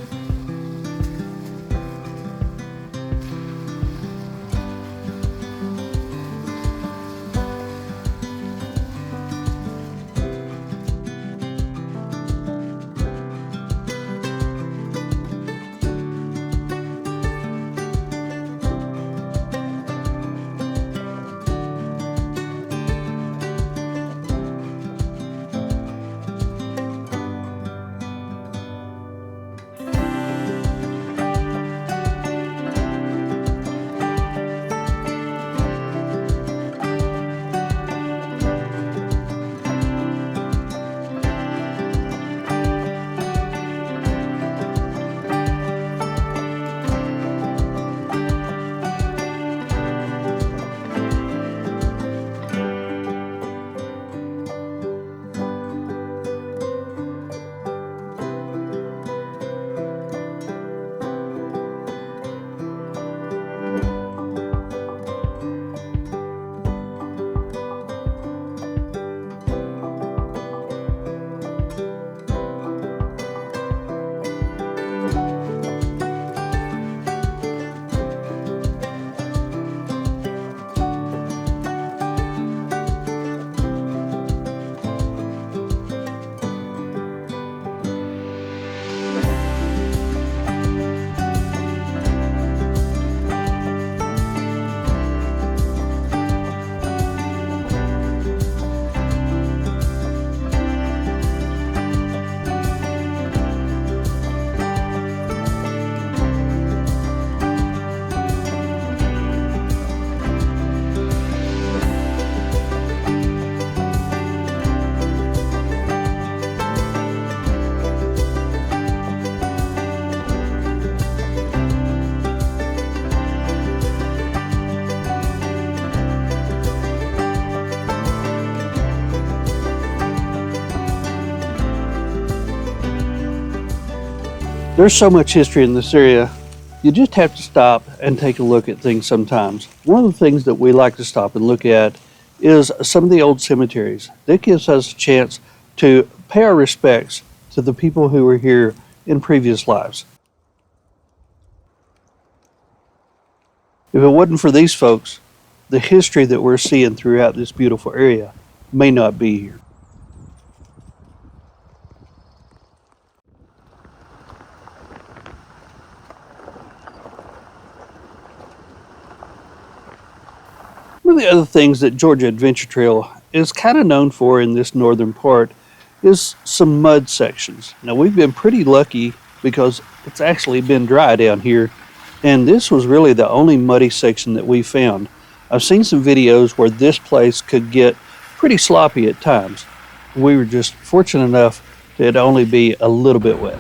There's so much history in this area, you just have to stop and take a look at things sometimes. One of the things that we like to stop and look at is some of the old cemeteries. That gives us a chance to pay our respects to the people who were here in previous lives. If it wasn't for these folks, the history that we're seeing throughout this beautiful area may not be here. One of the other things that Georgia Adventure Trail is kind of known for in this northern part is some mud sections. Now, we've been pretty lucky because it's actually been dry down here, and this was really the only muddy section that we found. I've seen some videos where this place could get pretty sloppy at times. We were just fortunate enough to it only be a little bit wet.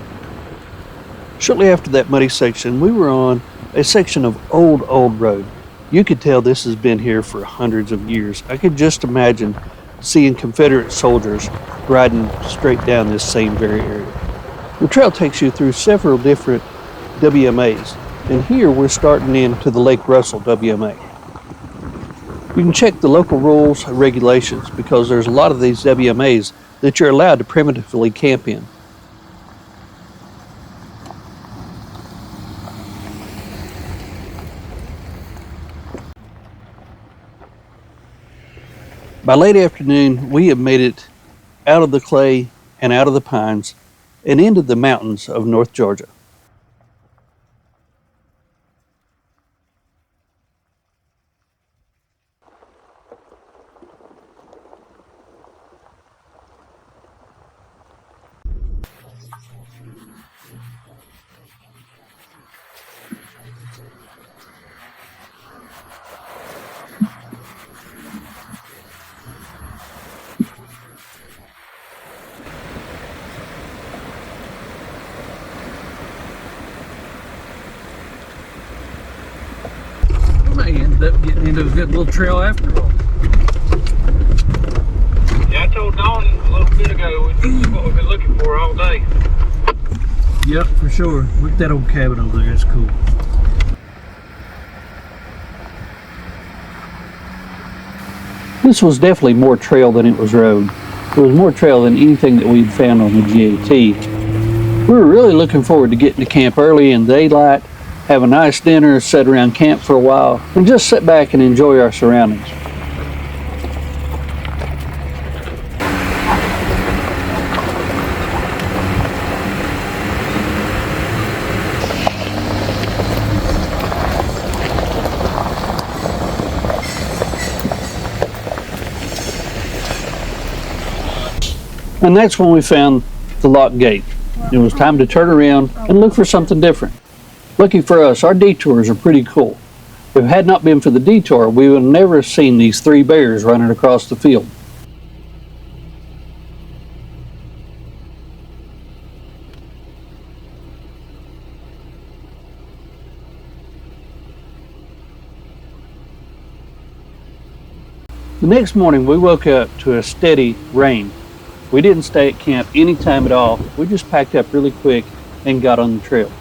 Shortly after that muddy section, we were on a section of old road. You could tell this has been here for hundreds of years. I could just imagine seeing Confederate soldiers riding straight down this same very area. The trail takes you through several different WMAs, and here we're starting into the Lake Russell WMA. You can check the local rules and regulations because there's a lot of these WMAs that you're allowed to primitively camp in. By late afternoon, we have made it out of the clay and out of the pines and into the mountains of North Georgia. Ended up getting into a good little trail after all. Yeah, I told Dawn a little bit ago this is what we've been looking for all day. Yep, for sure. Look at that old cabin over there, it's cool. This was definitely more trail than it was road. It was more trail than anything that we'd found on the GAT. We were really looking forward to getting to camp early in daylight, have a nice dinner, sit around camp for a while, and just sit back and enjoy our surroundings. And that's when we found the lock gate. It was time to turn around and look for something different. Lucky for us, our detours are pretty cool. If it had not been for the detour, we would have never seen these three bears running across the field. The next morning, we woke up to a steady rain. We didn't stay at camp any time at all. We just packed up really quick and got on the trail.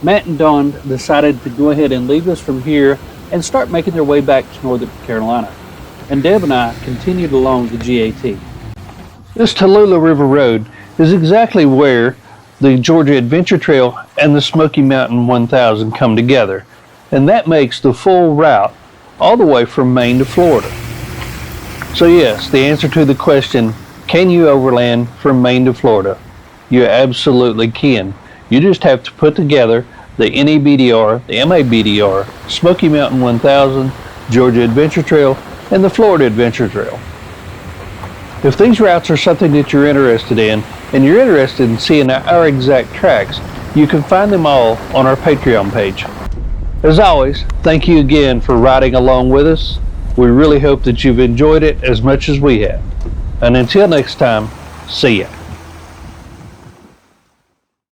Matt and Dawn decided to go ahead and leave us from here and start making their way back to Northern Carolina. And Deb and I continued along the GAT. This Tallulah River Road is exactly where the Georgia Adventure Trail and the Smoky Mountain 1000 come together. And that makes the full route all the way from Maine to Florida. So yes, the answer to the question, can you overland from Maine to Florida? You absolutely can. You just have to put together the NEBDR, the MABDR, Smoky Mountain 1000, Georgia Adventure Trail, and the Florida Adventure Trail. If these routes are something that you're interested in, and you're interested in seeing our exact tracks, you can find them all on our Patreon page. As always, thank you again for riding along with us. We really hope that you've enjoyed it as much as we have. And until next time, see ya.